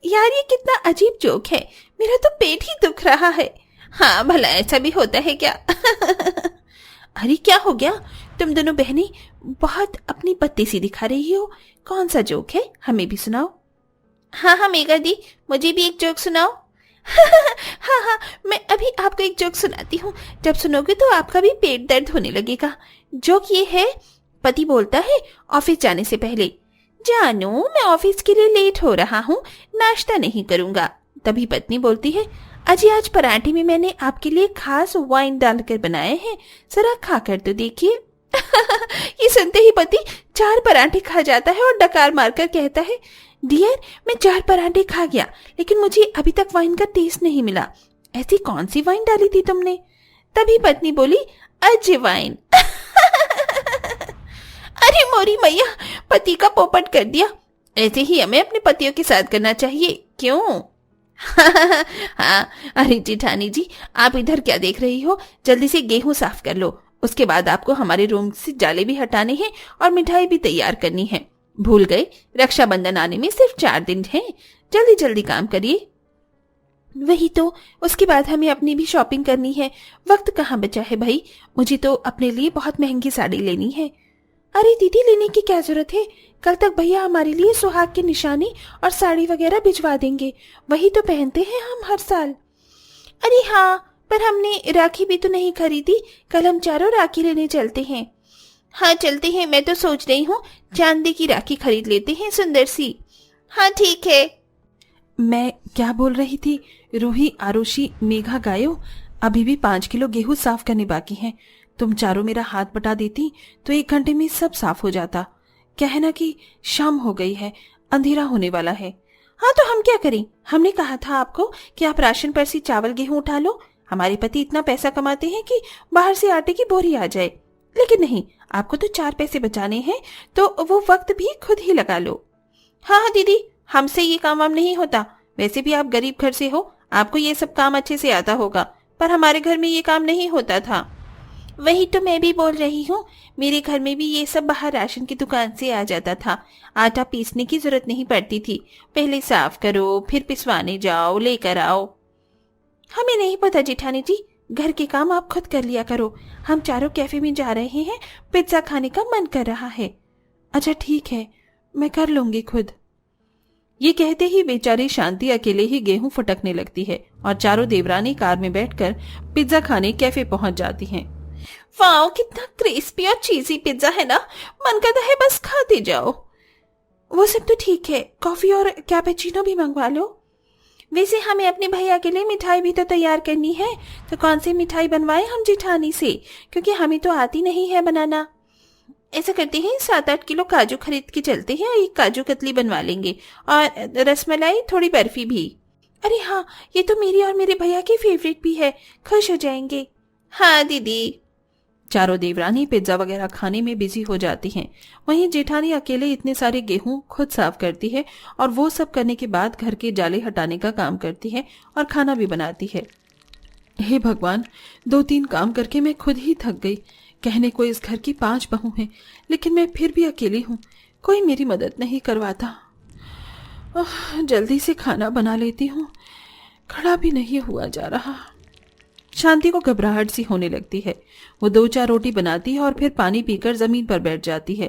यार ये कितना अजीब जोक है, मेरा तो पेट ही दुख रहा है। हाँ भला ऐसा भी होता है क्या? अरे क्या हो गया, तुम दोनों बहनें बहुत अपनी पत्ती सी दिखा रही हो। कौन सा जोक है, हमें भी सुनाओ। हाँ हाँ मेगा दी, मुझे भी एक जोक सुनाओ। हाँ हाँ, मैं अभी आपको एक जोक सुनाती हूँ, जब सुनोगे तो आपका भी पेट दर्द होने लगेगा। जोक ये है, पति बोलता है ऑफिस जाने से पहले, जानू मैं ऑफिस के लिए लेट हो रहा हूँ, नाश्ता नहीं करूंगा। तभी पत्नी बोलती है, अजी आज पराठे में मैंने आपके लिए खास वाइन डालकर बनाए हैं, जरा खाकर तो देखिए। ये सुनते ही पति 4 पराठे खा जाता है और डकार मारकर कहता है, डियर मैं 4 पराठे खा गया, लेकिन मुझे अभी तक वाइन का टेस्ट नहीं मिला। ऐसी कौन सी वाइन डाली थी तुमने? तभी पत्नी बोली, अजवाइन। अरे मोरी मैया, पति का पोपट कर दिया। ऐसे ही हमें अपने पतियों के साथ करना चाहिए, क्यों? हाँ, अरे जेठानी जी आप इधर क्या देख रही हो, जल्दी से गेहूं साफ कर लो, उसके बाद आपको हमारे रूम से जाले भी हटाने हैं और मिठाई भी तैयार करनी है। भूल गए, रक्षाबंधन आने में सिर्फ 4 दिन हैं, जल्दी जल्दी काम करिए। वही तो, उसके बाद हमें अपनी भी शॉपिंग करनी है, वक्त कहाँ बचा है भाई। मुझे तो अपने लिए बहुत महंगी साड़ी लेनी है। अरे दीदी लेने की क्या जरूरत है, कल तक भैया हमारे लिए सुहाग की निशानी और साड़ी वगैरह भिजवा देंगे, वही तो पहनते हैं हम हर साल। अरे हाँ, पर हमने राखी भी तो नहीं खरीदी, कल हम चारों राखी लेने चलते हैं। हाँ चलते हैं, मैं तो सोच रही हूँ चांदी की राखी खरीद लेते हैं सुंदर सी। हाँ ठीक है। मैं क्या बोल रही थी, रूही, आरुषि, मेघा, गायो, अभी भी 5 किलो गेहूं साफ करने बाकी हैं। तुम चारों मेरा हाथ बटा देती तो 1 घंटे में सब साफ हो जाता। क्या है ना कि शाम हो गई है, अंधेरा होने वाला है। हाँ तो हम क्या करें, हमने कहा था आपको कि आप राशन पर से चावल गेहूं उठा लो। हमारे पति इतना पैसा कमाते हैं कि बाहर से आटे की बोरी आ जाए, लेकिन नहीं, आपको तो 4 पैसे बचाने हैं, तो वो वक्त भी खुद ही लगा लो। हाँ हाँ दीदी, हमसे ये काम वाम नहीं होता। वैसे भी आप गरीब घर से हो, आपको ये सब काम अच्छे से आता होगा, पर हमारे घर में ये काम नहीं होता था। वही तो मैं भी बोल रही हूँ, मेरे घर में भी ये सब बाहर राशन की दुकान से आ जाता था, आटा पीसने की जरूरत नहीं पड़ती थी। पहले साफ करो, फिर पिसवाने जाओ, लेकर आओ। हमें नहीं पता जेठानी जी, घर के काम आप खुद कर लिया करो। हम चारों कैफे में जा रहे हैं, पिज्जा खाने का मन कर रहा है। अच्छा ठीक है, मैं कर लूंगी खुद। ये कहते ही बेचारी शांति अकेले ही गेहूं फटकने लगती है और चारों देवरानी कार में बैठकर पिज्जा खाने कैफे पहुंच जाती हैं। वाओ, कितना क्रिस्पी और चीजी पिज्जा है ना, मन करता है बस खाते जाओ। वो सब तो ठीक है, कॉफी और कैपेचिनो भी मंगवा लो। वैसे हमें अपने भैया के लिए मिठाई भी तो तैयार करनी है, तो कौन सी मिठाई बनवाएं हम जेठानी से, क्योंकि हमें तो आती नहीं है बनाना। ऐसा करते हैं 7-8 किलो काजू खरीद के चलते हैं, एक काजू कतली बनवा लेंगे, और रसमलाई, थोड़ी बर्फी भी। अरे हाँ, ये तो मेरी और मेरे भैया की फेवरेट भी है, खुश हो जाएंगे। हाँ दीदी। चारों देवरानी पिज्जा वगैरह खाने में बिजी हो जाती हैं। वहीं जेठानी अकेले इतने सारे गेहूं खुद साफ करती है और वो सब करने के बाद घर के जाले हटाने का काम करती है और खाना भी बनाती है। हे भगवान, 2-3 काम करके मैं खुद ही थक गई। कहने को इस घर की 5 बहू हैं, लेकिन मैं फिर भी अकेली हूँ, कोई मेरी मदद नहीं करवाता। जल्दी से खाना बना लेती हूँ, खड़ा भी नहीं हुआ जा रहा। शांति को घबराहट सी होने लगती है। वो 2-4 रोटी बनाती है और फिर पानी पीकर जमीन पर बैठ जाती है,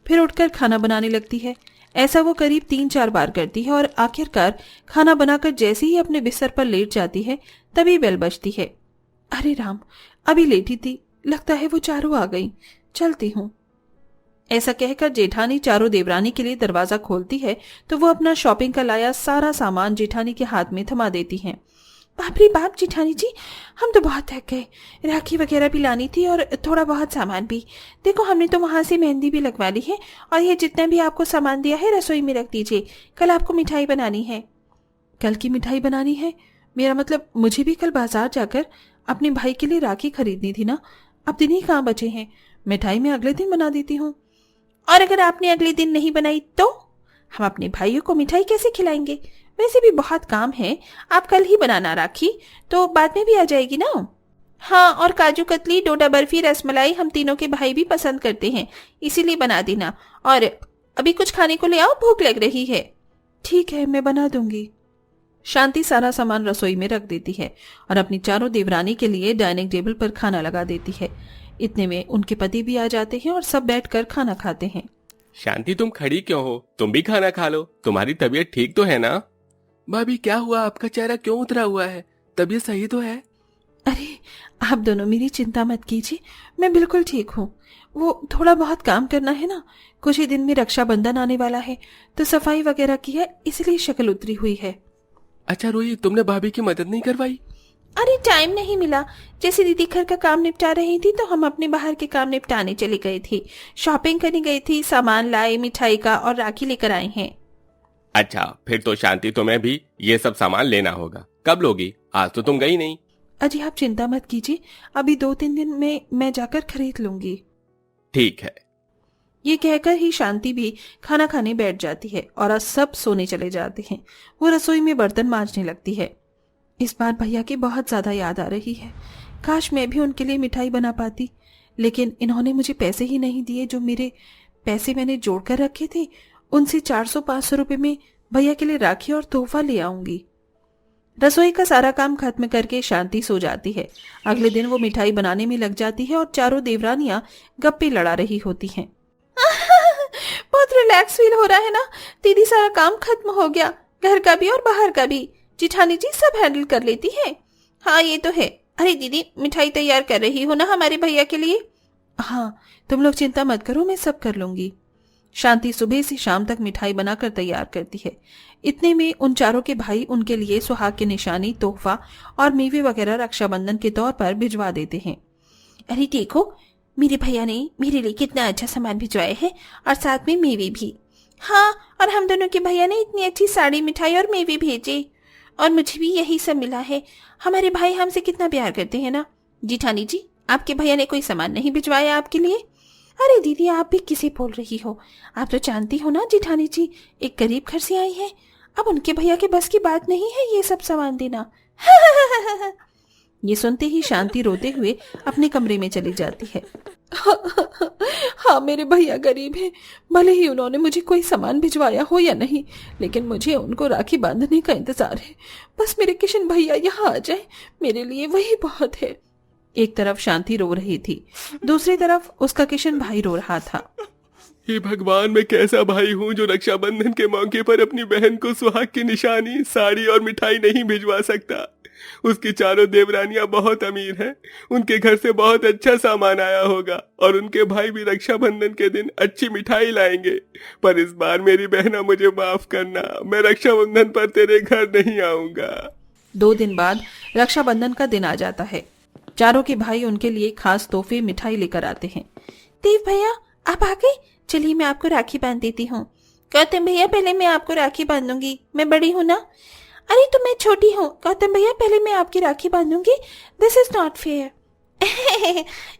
फिर उठकर खाना बनाने लगती है। ऐसा वो करीब 3-4 बार करती है और आखिरकार खाना बनाकर जैसे ही अपने बिस्तर पर लेट जाती है, तभी बेल बजती है। अरे राम, अभी लेटी थी, लगता है वो चारों आ गई, चलती हूँ। ऐसा कहकर जेठानी चारों देवरानी के लिए दरवाजा खोलती है तो वो अपना शॉपिंग का लाया सारा सामान जेठानी के हाथ में थमा देती हैं। बाप रे बाप जेठानी जी, हम तो बहुत थक गए, राखी वगैरह भी लानी थी और थोड़ा बहुत सामान भी। देखो हमने तो वहां से मेहंदी भी लगवा ली है, और ये जितना भी आपको सामान दिया है रसोई में रख दीजिए, कल आपको मिठाई बनानी है। कल की मिठाई बनानी है? मेरा मतलब मुझे भी कल बाजार जाकर अपने भाई के लिए राखी खरीदनी थी ना, अब दिन ही कहाँ बचे हैं। मिठाई मैं अगले दिन बना देती हूँ। और अगर आपने अगले दिन नहीं बनाई तो हम अपने भाइयों को मिठाई कैसे खिलाएंगे? वैसे भी बहुत काम है, आप कल ही बनाना राखी, तो बाद में भी आ जाएगी ना। हाँ, और काजू कतली, डोडा बर्फी, रसमलाई हम तीनों के भाई भी पसंद करते हैं, इसीलिए बना देना। और अभी कुछ खाने को ले आओ, भूख लग रही है। ठीक है, मैं बना दूंगी। शांति सारा सामान रसोई में रख देती है और अपनी चारों देवरानी के लिए डाइनिंग टेबल पर खाना लगा देती है। इतने में उनके पति भी आ जाते हैं और सब बैठकर खाना खाते हैं। शांति, तुम खड़ी क्यों हो? तुम भी खाना खा लो। तुम्हारी तबीयत ठीक तो है ना? भाभी, क्या हुआ? आपका चेहरा क्यों उतरा हुआ है? तबीयत सही तो है? अरे आप दोनों मेरी चिंता मत कीजिए, मैं बिल्कुल ठीक हूँ। वो थोड़ा बहुत काम करना है ना, कुछ ही दिन में रक्षाबंधन आने वाला है तो सफाई वगैरह की है, इसलिए शक्ल उतरी हुई है। अच्छा रोही, तुमने भाभी की मदद नहीं करवाई? अरे टाइम नहीं मिला। जैसे दीदी घर का काम निपटा रही थी तो हम अपने बाहर के काम निपटाने चले गए थे। शॉपिंग करने गई थी, सामान लाए, मिठाई का और राखी लेकर आए हैं। अच्छा, फिर तो शांति तुम्हें भी ये सब सामान लेना होगा। कब लोगी? आज तो तुम गई नहीं। अजी आप चिंता मत कीजिए, अभी 2-3 दिन में मैं जाकर खरीद लूंगी। ठीक है। ये कहकर ही शांति भी खाना खाने बैठ जाती है और आज सब सोने चले जाते हैं। वो रसोई में बर्तन मांजने लगती है। इस बार भैया की बहुत ज्यादा याद आ रही है। काश मैं भी उनके लिए मिठाई बना पाती, लेकिन इन्होंने मुझे पैसे ही नहीं दिए। जो मेरे पैसे मैंने जोड़ कर रखे थे उनसे 400-500 रुपए में भैया के लिए राखी और तोहफा ले आऊंगी। रसोई का सारा काम खत्म करके शांति सो जाती है। अगले दिन वो मिठाई बनाने में लग जाती है और चारों देवरानियां गप्पे लड़ा रही होती हैं। बहुत रिलैक्स फील हो रहा है ना दीदी, सारा काम खत्म हो गया, घर का भी और बाहर का भी। जिठानी जी सब हैंडल कर लेती है। हाँ ये तो है। अरे दीदी, मिठाई तैयार कर रही हो ना हमारे भैया के लिए? हाँ, तुम लोग चिंता मत करो, मैं सब कर लूंगी। शांति सुबह से शाम तक मिठाई बनाकर तैयार करती है। इतने में उन चारों के भाई उनके लिए सुहाग की निशानी, तोहफा और मेवे वगैरह रक्षाबंधन के तौर पर भिजवा देते हैं। अरे देखो, मेरे भैया ने मेरे लिए कितना अच्छा सामान भिजवाया है और साथ में मेवे भी। हाँ, और हम दोनों के भैया ने इतनी अच्छी साड़ी, मिठाई और मेवे भेजे और मुझे भी यही सब मिला है। हमारे भाई हमसे कितना प्यार करते हैं ना। जिठानी जी, आपके भैया ने कोई सामान नहीं भिजवाया आपके लिए? अरे दीदी, आप भी किसे बोल रही हो? आप तो जानती हो ना जिठानी जी एक गरीब घर से आई है। अब उनके भैया के बस की बात नहीं है ये सब सामान देना। ये सुनते ही शांति रोते हुए अपने कमरे में चली जाती है। हाँ, मेरे भैया गरीब हैं, भले ही उन्होंने मुझे कोई सामान भिजवाया हो या नहीं, लेकिन मुझे उनको राखी बांधने का इंतजार है। बस मेरे किशन भैया यहाँ आ जाए, मेरे लिए वही बहुत है। एक तरफ शांति रो रही थी, दूसरी तरफ उसका किशन भाई रो रहा था। हे भगवान, मैं कैसा भाई हूँ जो रक्षाबंधन के मौके पर अपनी बहन को सुहाग की निशानी, साड़ी और मिठाई नहीं भिजवा सकता। उसकी चारों देवरानियां बहुत अमीर हैं, उनके घर से बहुत अच्छा सामान आया होगा और उनके भाई भी रक्षाबंधन के दिन अच्छी मिठाई लाएंगे। पर इस बार मेरी बहना, मुझे माफ करना, मैं रक्षाबंधन पर तेरे घर नहीं आऊंगा। 2 दिन बाद रक्षाबंधन का दिन आ जाता है। चारों के भाई उनके लिए खास तोहफे, मिठाई लेकर आते हैं। देव भैया आप आ गए, चलिए मैं आपको राखी बांध देती हूँ। गौतम भैया पहले मैं आपको राखी बांधूंगी, मैं बड़ी हूँ ना। अरे तो मैं छोटी हूँ। गौतम भैया पहले मैं आपकी राखी बांधूंगी, दिस इज नॉट फेयर।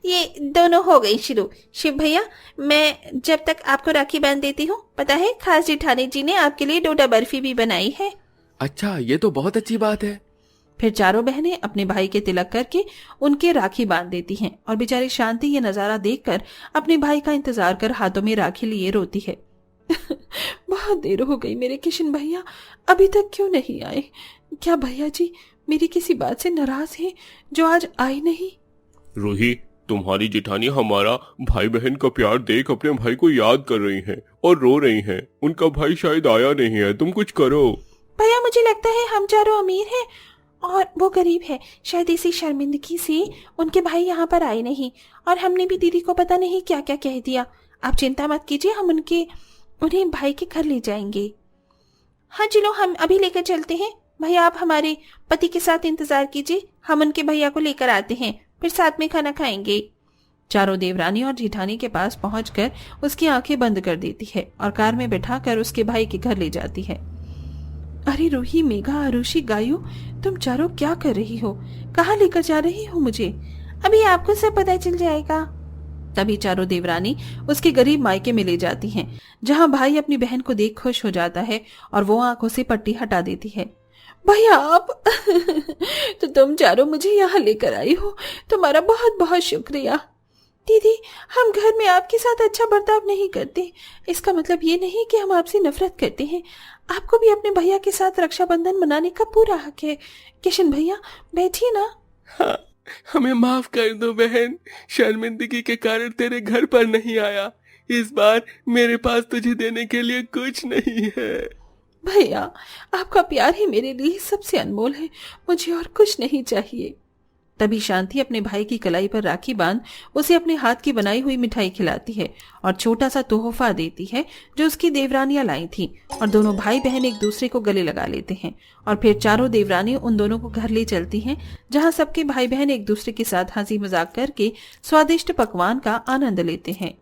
ये दोनों हो गई शुरू। शिव भैया, मैं जब तक आपको राखी बांध देती हूँ, पता है खास जिठानी जी ने आपके लिए डोडा बर्फी भी बनाई है। अच्छा, ये तो बहुत अच्छी बात है। फिर चारों बहनें अपने भाई के तिलक करके उनके राखी बांध देती हैं और बेचारी शांति ये नजारा देखकर अपने भाई का इंतजार कर हाथों में राखी लिए रोती है। बहुत देर हो गई मेरे किशन भैया, अभी तक क्यों नहीं आए? क्या भैया जी मेरी किसी बात से नाराज हैं जो आज आए नहीं? रूही, तुम्हारी जिठानी हमारा भाई बहन का प्यार देख अपने भाई को याद कर रही हैं और रो रही हैं। उनका भाई शायद आया नहीं है, तुम कुछ करो। भैया मुझे लगता है हम चारों अमीर हैं और वो गरीब है, शायद इसी शर्मिंदगी से उनके भाई यहाँ पर आए नहीं और हमने भी दीदी को पता नहीं क्या क्या कह दिया। आप चिंता मत कीजिए, हम उन्हें भाई के घर ले जाएंगे। हाँ चलो, हम अभी लेकर चलते हैं। भैया आप हमारे पति के साथ इंतजार कीजिए, हम उनके भैया को लेकर आते हैं, फिर साथ में खाना खाएंगे। चारों देवरानी और जिठानी के पास पहुंचकर उसकी आंखें बंद कर देती है और कार में बैठाकर उसके भाई के घर ले जाती है। अरे रूही, मेघा, आरुषि, गायू, तुम चारों क्या कर रही हो? कहाँ लेकर जा रही हो मुझे? अभी आपको सब पता चल जाएगा। तभी चारों देवरानी उसके गरीब मायके में ले जाती हैं, जहाँ भाई अपनी बहन को देख खुश हो जाता है और वो आंखों से पट्टी हटा देती है। भैया आप तो तुम चारों मुझे यहाँ लेकर आई हो, तुम्हारा बहुत बहुत शुक्रिया। दीदी, हम घर में आपके साथ अच्छा बर्ताव नहीं करते। इसका मतलब ये नहीं कि हम आपसे नफरत करते हैं। आपको भी अपने भैया के साथ रक्षाबंधन मनाने का पूरा हक है। किशन भैया, बैठिए ना। हाँ, हमें माफ कर दो बहन। शर्मिंदगी के कारण तेरे घर पर नहीं आया। इस बार मेरे पास तुझे देने के लिए कुछ नहीं है। भैया, आपका प्यार ही मेरे लिए सबसे अनमोल है। मुझे और कुछ नहीं चाहिए। तभी शांति अपने भाई की कलाई पर राखी बांध उसे अपने हाथ की बनाई हुई मिठाई खिलाती है और छोटा सा तोहफा देती है जो उसकी देवरानियां लाई थी। और दोनों भाई बहन एक दूसरे को गले लगा लेते हैं और फिर चारों देवरानी उन दोनों को घर ले चलती हैं, जहां सबके भाई बहन एक दूसरे के साथ हंसी मजाक करके स्वादिष्ट पकवान का आनंद लेते हैं।